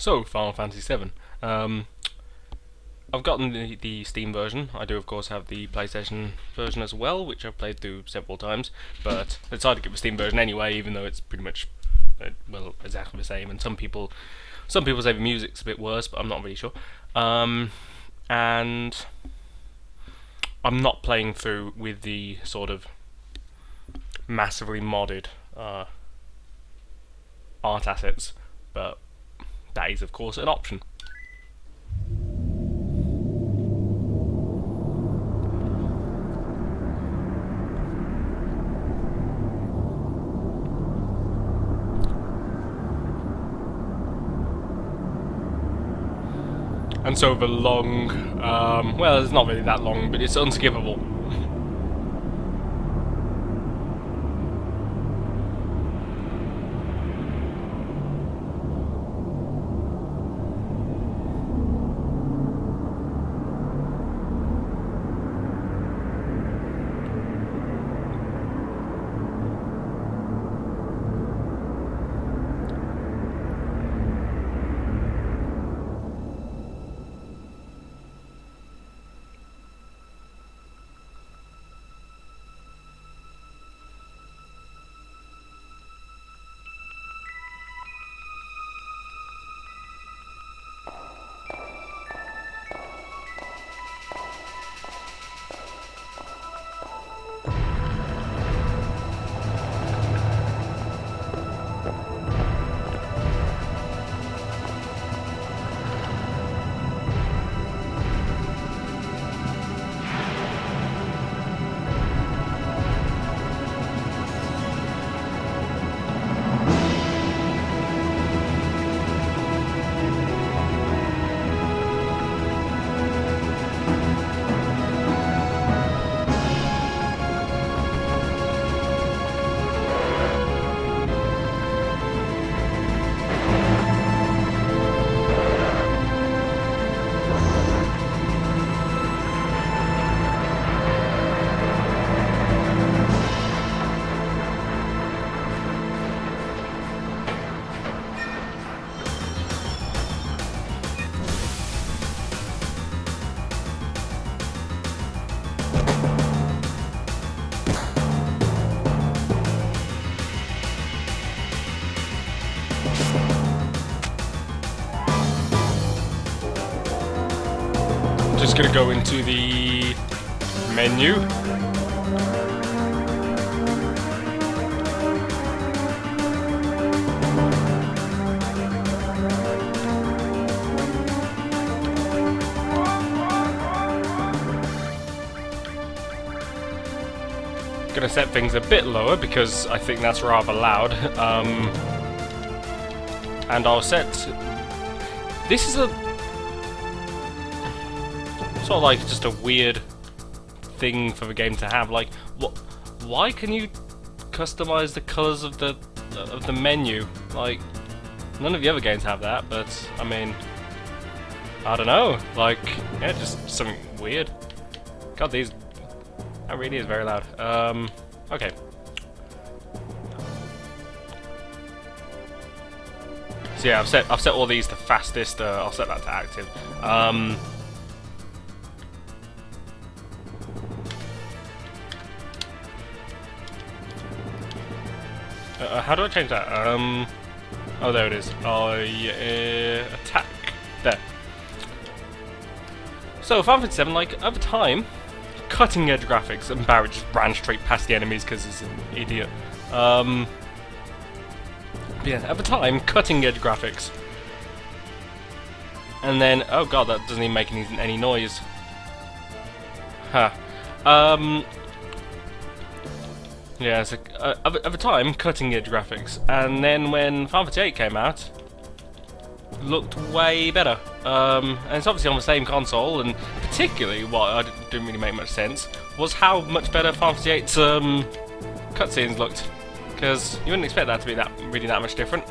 So, Final Fantasy VII. I've gotten the Steam version. I do, of course, have the PlayStation version as well, which I've played through several times. But I decided to get the Steam version anyway, even though it's pretty much, well, exactly the same. And some people say the music's a bit worse, but I'm not really sure. And I'm not playing through with the sort of massively modded art assets, but that is, of course, an option. And so the long, well, it's not really that long, but it's unskippable. Just gonna go into the menu. Gonna set things a bit lower because I think that's rather loud. And I'll set. This is a sort of like just a weird thing for the game to have. Like, what? Why can you customize the colors of the menu? Like, none of the other games have that. But I mean, I don't know. Like, yeah, just something weird. God, that really is very loud. Okay. So yeah, I've set all these to fastest. I'll set that to active. How do I change that? Oh, there it is. Attack. There. So, Final Fantasy VII, like, at the time, cutting edge graphics, and Barrett just ran straight past the enemies because he's an idiot. But yeah, at the time, cutting edge graphics. And then, oh god, that doesn't even make any noise. Huh. Yeah, so, at the time, cutting edge graphics, and then when Final Fantasy VIII came out, looked way better. And it's obviously on the same console, and particularly what didn't really make much sense was how much better Final Fantasy VIII's cutscenes looked, because you wouldn't expect that to be really that much different.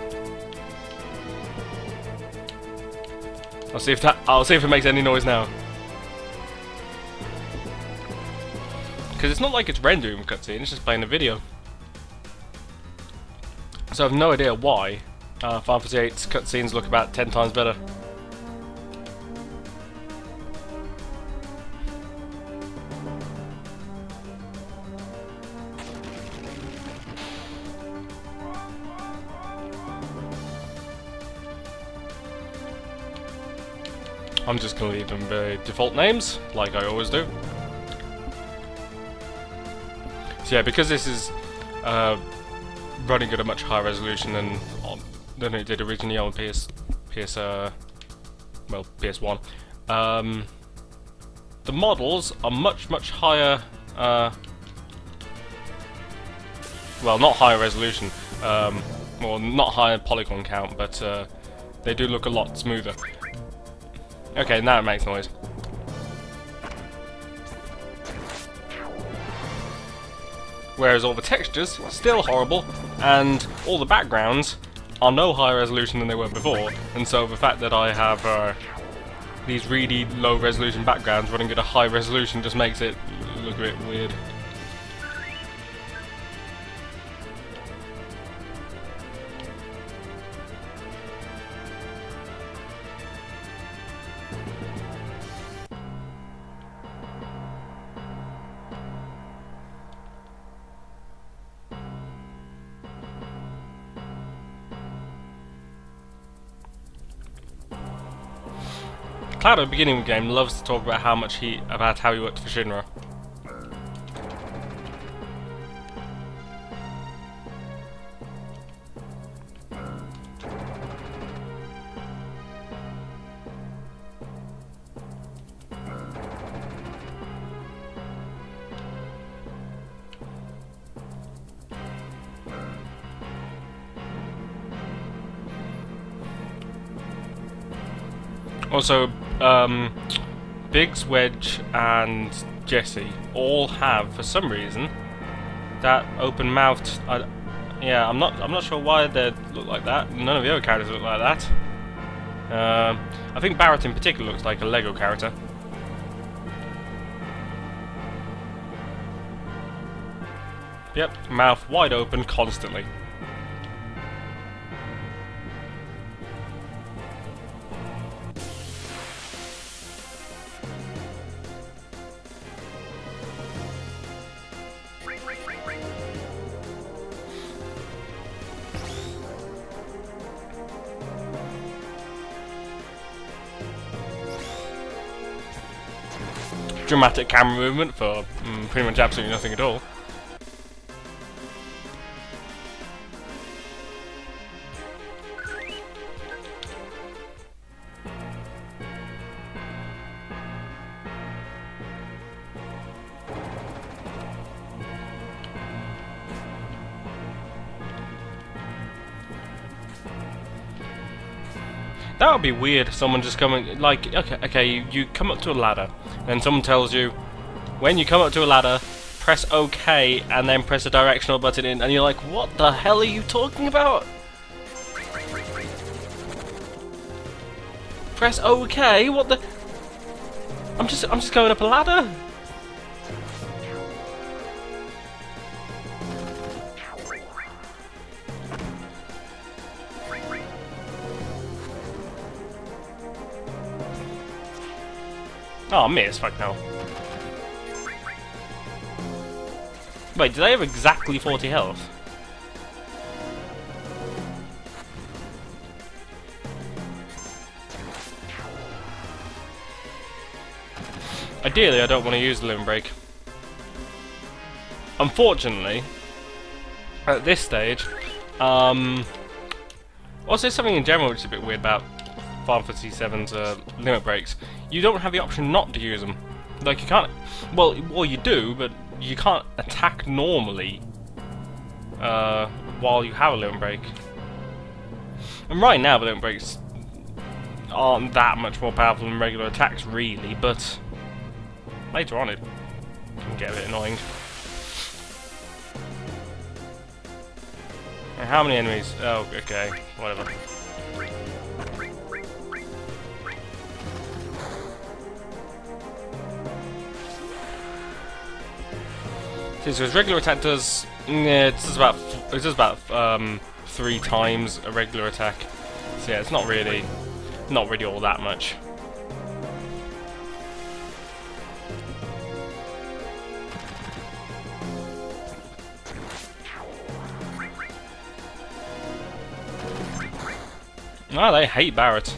I'll see if it makes any noise now. Because it's not like it's rendering a cutscene, it's just playing a video. So I have no idea why Final Fantasy VIII's cutscenes look about 10 times better. I'm just going to leave them the default names, like I always do. So yeah, because this is running at a much higher resolution than it did originally on PS1. The models are much higher. Well, not higher resolution, or not higher polygon count, but they do look a lot smoother. Okay, now it makes noise. Whereas all the textures are still horrible, and all the backgrounds are no higher resolution than they were before, and so the fact that I have these really low resolution backgrounds running at a high resolution just makes it look a bit weird. Cloud at the beginning of the game loves to talk about how he worked for Shinra. Also, Biggs, Wedge, and Jesse all have, for some reason, that open-mouthed. Yeah, I'm not sure why they look like that. None of the other characters look like that. I think Barrett in particular looks like a Lego character. Yep, mouth wide open constantly. Dramatic camera movement for pretty much absolutely nothing at all. That would be weird, someone just coming, like, okay, you come up to a ladder, and someone tells you, when you come up to a ladder, press OK, and then press a directional button in, and you're like, what the hell are you talking about? Press OK? What the? I'm just going up a ladder. Oh, miss, fuck no. Wait, do they have exactly 40 health? Ideally, I don't want to use the limb break. Unfortunately, at this stage, also something in general which is a bit weird about Final Fantasy VII's limit breaks. You don't have the option not to use them. Like, you can't... Well, you do, but you can't attack normally while you have a limit break. And right now, the limit breaks aren't that much more powerful than regular attacks, really, but later on it can get a bit annoying. And how many enemies? Oh, okay, whatever. See, so his regular attack does, yeah, it does about 3 3 times a regular attack. So yeah, it's not really all that much. Ah, they hate Barret.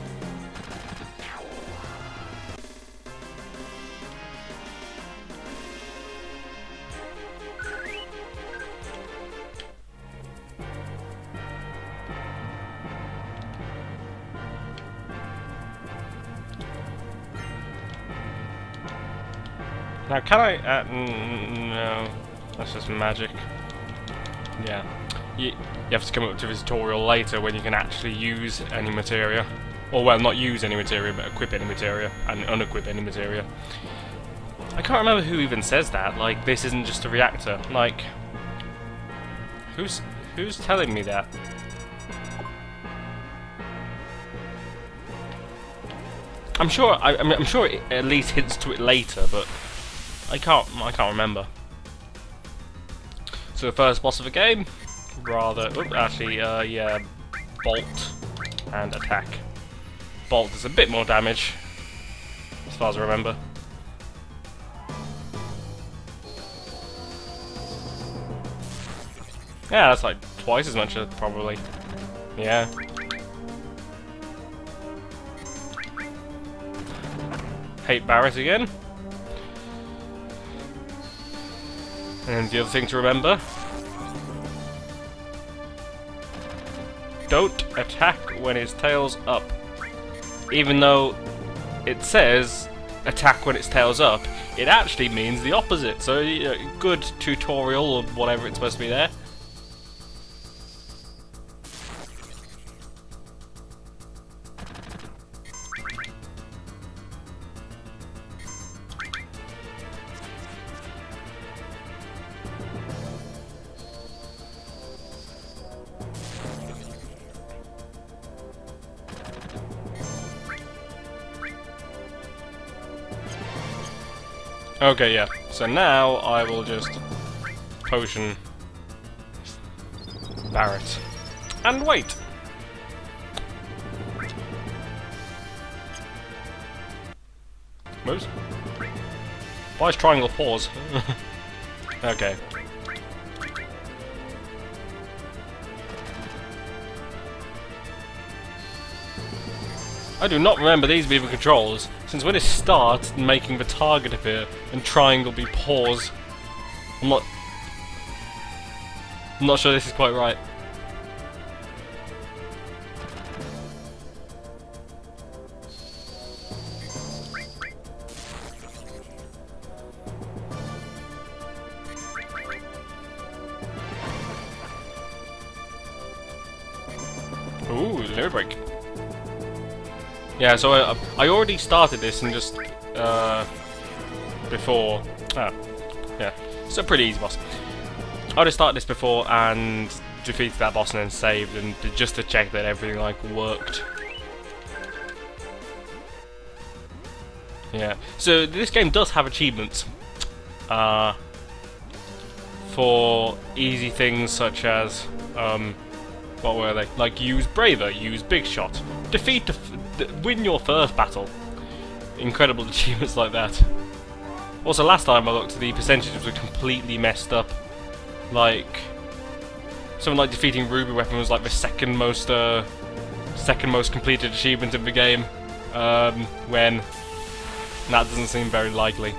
Now, can I? No, that's just magic. Yeah, you have to come up to a tutorial later when you can actually use any materia, or well, not use any materia, but equip any materia and unequip any materia. I can't remember who even says that. Like, this isn't just a reactor. Like, who's telling me that? I'm sure. I'm sure it at least hints to it later, but I can't remember. So the first boss of the game, yeah, Bolt and attack. Bolt does a bit more damage, as far as I remember. Yeah, that's like twice as much, probably. Yeah. Hate Barret again. And the other thing to remember, don't attack when its tail's up. Even though it says attack when its tail's up, it actually means the opposite. So, good tutorial or whatever it's supposed to be there. Okay, yeah. So now I will just potion Barret and wait. Moves. Why is triangle pause? Okay. I do not remember these being the controls, since when it starts making the target appear and triangle be pause. I'm not sure this is quite right. Ooh, limit break. Yeah, so I already started this and just before. Yeah, it's a pretty easy boss. I already started this before and defeated that boss and then saved, and just to check that everything like worked. Yeah, so this game does have achievements for easy things such as what were they? Like use Braver, use Big Shot, win your first battle. Incredible achievements like that. Also, last time I looked, the percentages were completely messed up. Like, something like defeating Ruby Weapon was like the second most completed achievement of the game. When that doesn't seem very likely.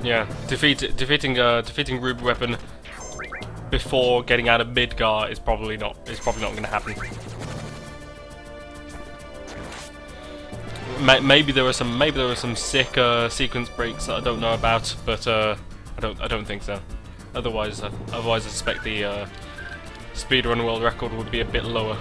Yeah, defeating Ruby Weapon before getting out of Midgar is probably not going to happen. Maybe there were some sick sequence breaks that I don't know about, but I don't think so. Otherwise I suspect the speedrun world record would be a bit lower.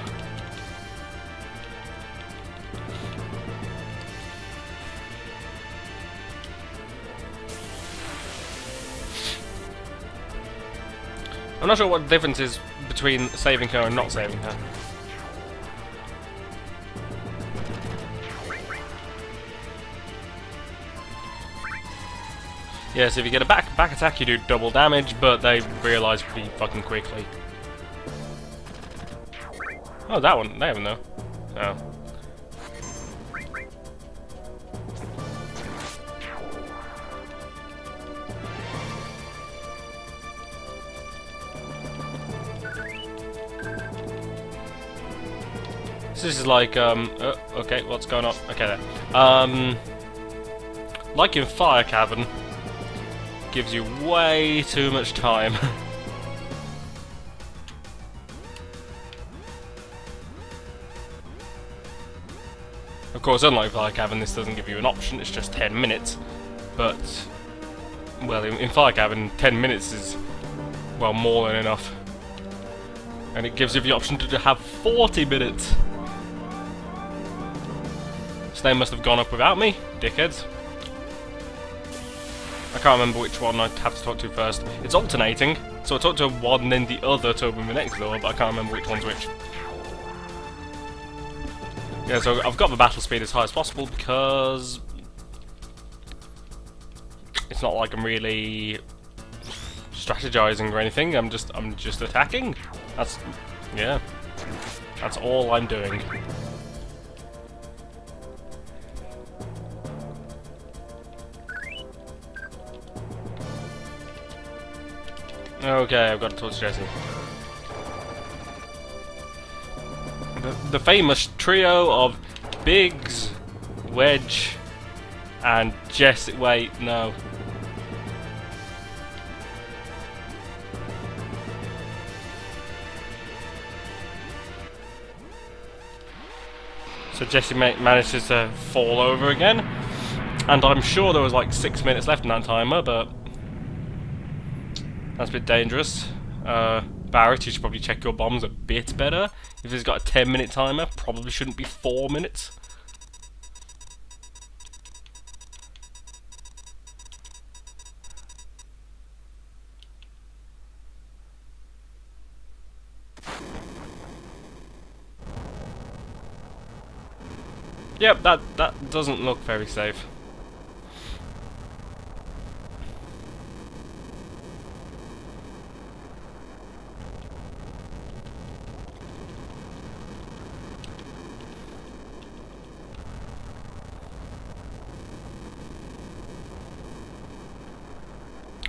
I'm not sure what the difference is between saving her and not saving her. Yes, if you get a back attack, you do double damage, but they realise pretty fucking quickly. Oh, that one. They haven't though. Oh. This is like okay, what's going on? Okay, there. Like in Fire Cavern, gives you way too much time. Of course, unlike Fire Cavern, this doesn't give you an option, it's just 10 minutes. But, well, in Fire Cavern, 10 minutes is, well, more than enough. And it gives you the option to have 40 minutes. So they must have gone up without me, dickheads. I can't remember which one I'd have to talk to first. It's alternating, so I talk to one and then the other to open the next door, but I can't remember which one's which. Yeah, so I've got the battle speed as high as possible because it's not like I'm really strategizing or anything. I'm just attacking. That's all I'm doing. Okay, I've got to talk to Jesse. The famous trio of Biggs, Wedge, and Jesse. Wait, no. So Jesse manages to fall over again, and I'm sure there was like 6 minutes left in that timer, but that's a bit dangerous. Barrett, you should probably check your bombs a bit better. If it's got a 10-minute timer, probably shouldn't be 4 minutes. Yep, that doesn't look very safe.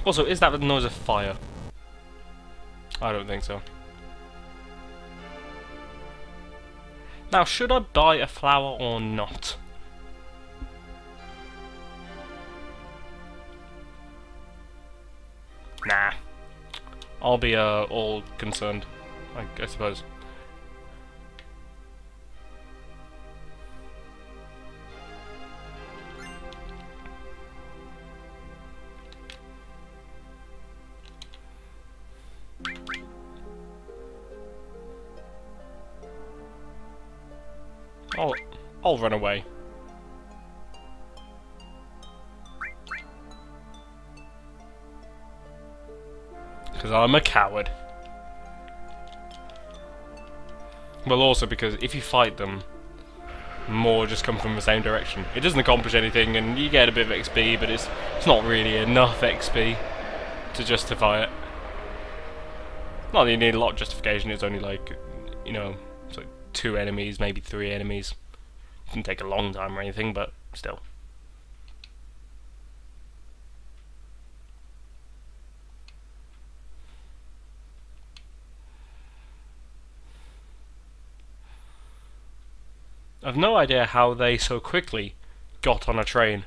Also, is that the noise of fire? I don't think so. Now, should I buy a flower or not? Nah. I'll be all concerned, I suppose. I'll run away. Because I'm a coward. Well, also because if you fight them, more just come from the same direction. It doesn't accomplish anything, and you get a bit of XP, but it's not really enough XP to justify it. Not that you need a lot of justification. It's only like, you know, it's like 2 enemies, maybe 3 enemies. It doesn't take a long time or anything, but still. I've no idea how they so quickly got on a train.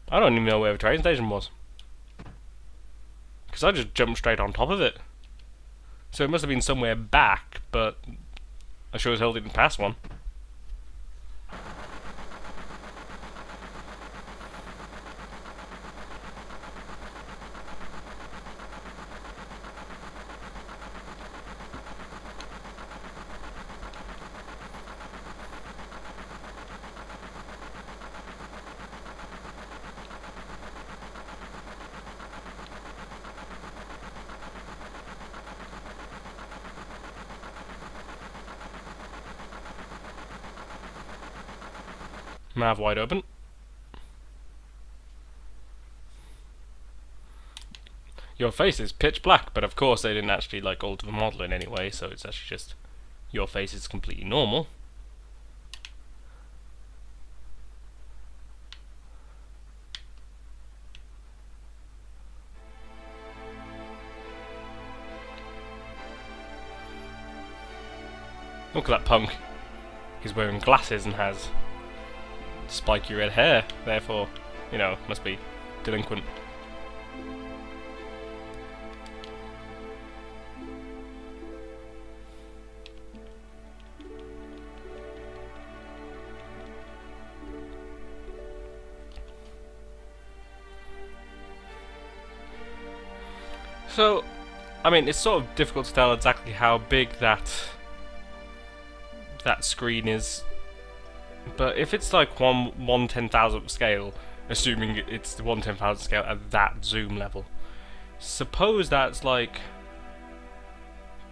I don't even know where the train station was. Because I just jumped straight on top of it. So it must have been somewhere back, but I sure as hell didn't pass one. Mav wide open. Your face is pitch black, but of course they didn't actually like alter the model in any way, so it's actually just your face is completely normal. Look at that punk. He's wearing glasses and has spiky red hair, therefore, you know, must be delinquent. So, I mean, it's sort of difficult to tell exactly how big that screen is, but if it's like 1/10,000th scale, assuming it's the 1/10,000th scale at that zoom level, suppose that's like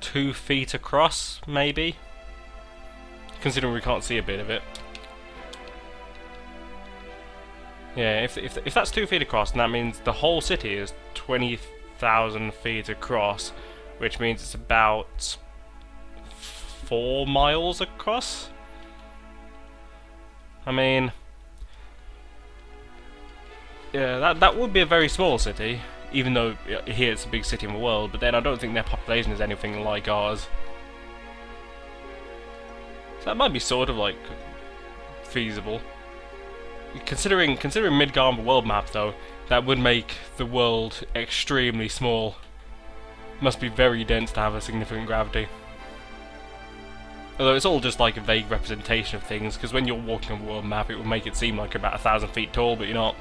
2 feet across, maybe, considering we can't see a bit of it. Yeah, if that's 2 feet across, then that means the whole city is 20,000 feet across, which means it's about 4 miles across. I mean, yeah, that would be a very small city, even though here it's a big city in the world, but then I don't think their population is anything like ours. So that might be sort of like feasible. Considering Midgar on the world map though, that would make the world extremely small. Must be very dense to have a significant gravity. Although it's all just like a vague representation of things, because when you're walking on the world map it will make it seem like you're about 1,000 feet tall, but you're not.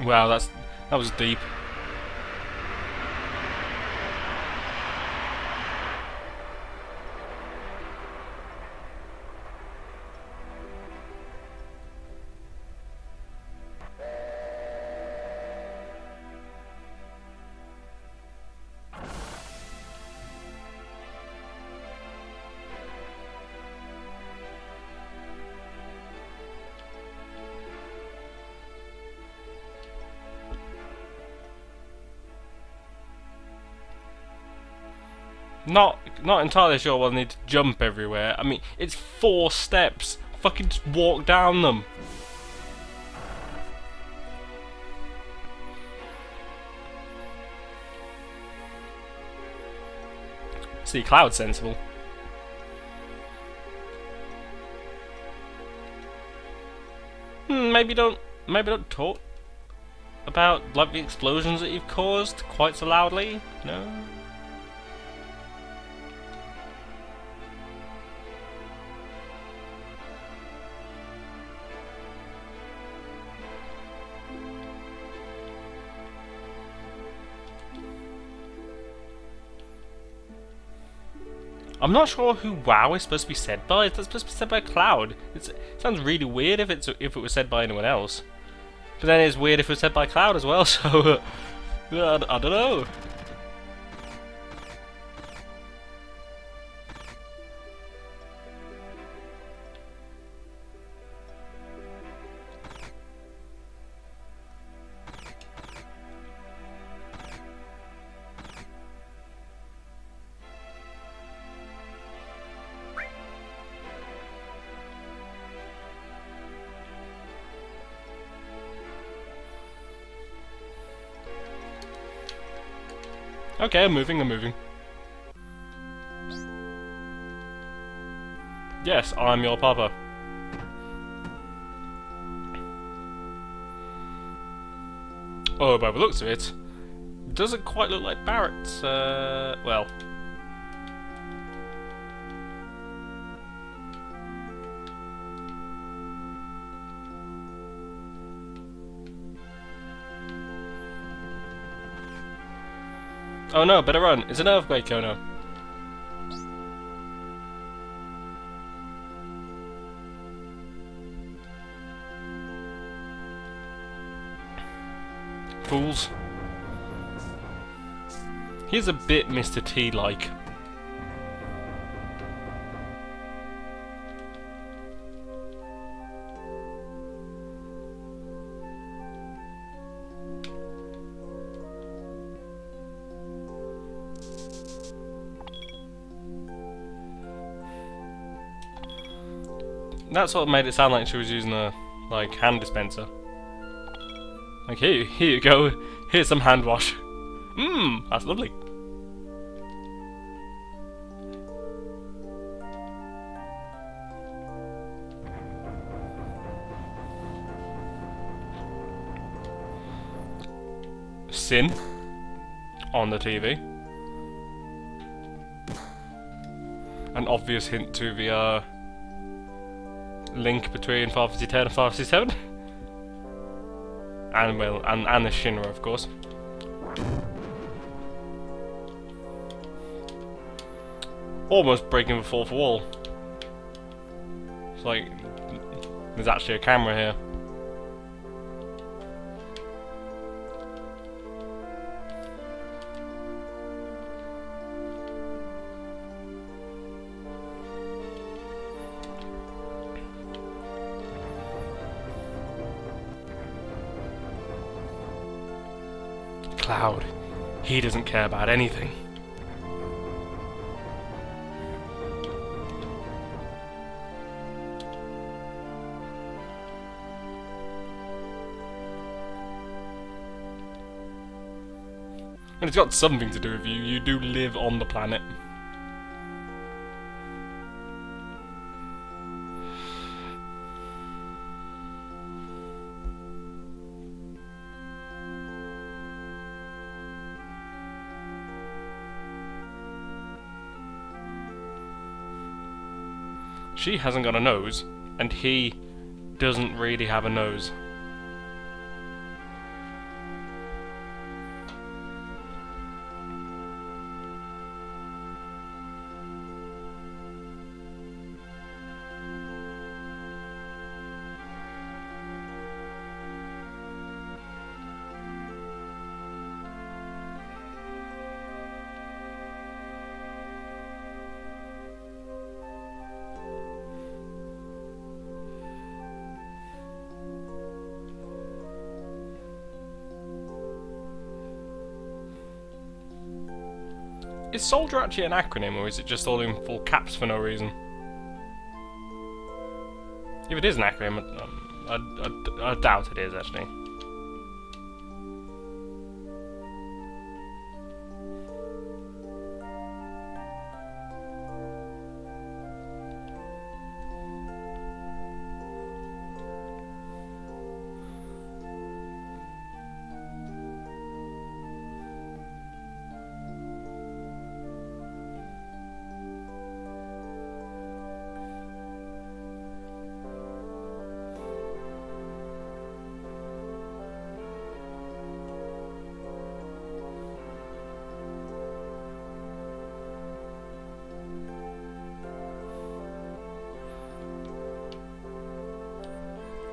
Wow, that was deep. Not entirely sure why they need to jump everywhere. I mean, it's 4 steps. Fucking just walk down them. See, Cloud's sensible. Maybe don't talk about like the explosions that you've caused quite so loudly. No. I'm not sure who WoW is supposed to be said by. It's supposed to be said by Cloud. It sounds really weird if it was said by anyone else. But then it's weird if it was said by Cloud as well, so I don't know. Okay, I'm moving. Yes, I'm your papa. Oh, by the looks of it, doesn't quite look like Barrett's, well. Oh no, better run. It's an earthquake, oh no. fools. He's a bit Mr. T-like. That sort of made it sound like she was using a, like, hand dispenser. Like, here you go, here's some hand wash. Mmm, that's lovely. Sin on the TV. An obvious hint to the link between Final Fantasy X and Final Fantasy VII. And well, and the Shinra, of course. Almost breaking the fourth wall. It's like there's actually a camera here. Cloud. He doesn't care about anything. And it's got something to do with you. You do live on the planet. She hasn't got a nose, and he doesn't really have a nose. Is Soldier actually an acronym, or is it just all in full caps for no reason? If it is an acronym, I doubt it is, actually.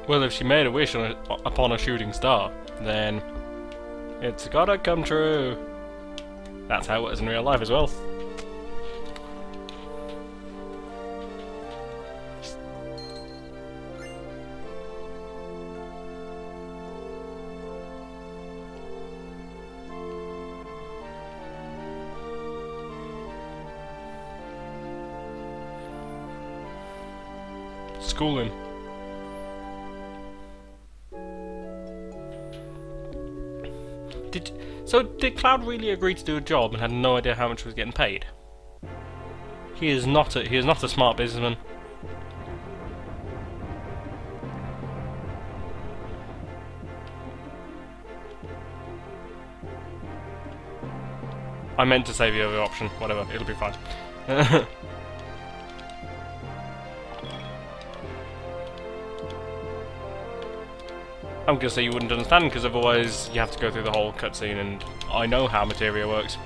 Well, if she made a wish upon a shooting star, then it's gotta come true. That's how it is in real life as well. Schooling. Did Cloud really agree to do a job and had no idea how much he was getting paid? He is not a smart businessman. I meant to say the other option. Whatever, it'll be fine. I'm gonna say you wouldn't understand, because otherwise you have to go through the whole cutscene, and I know how materia works.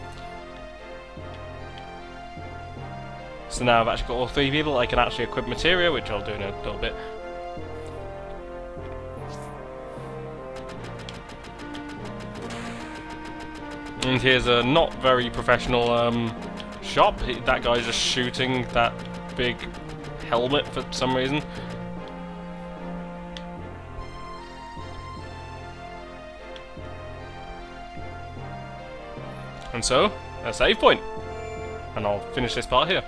So now I've actually got all three people, I can actually equip materia, which I'll do in a little bit. And here's a not very professional shop. That guy's just shooting that big helmet for some reason. And so, a save point. And I'll finish this part here.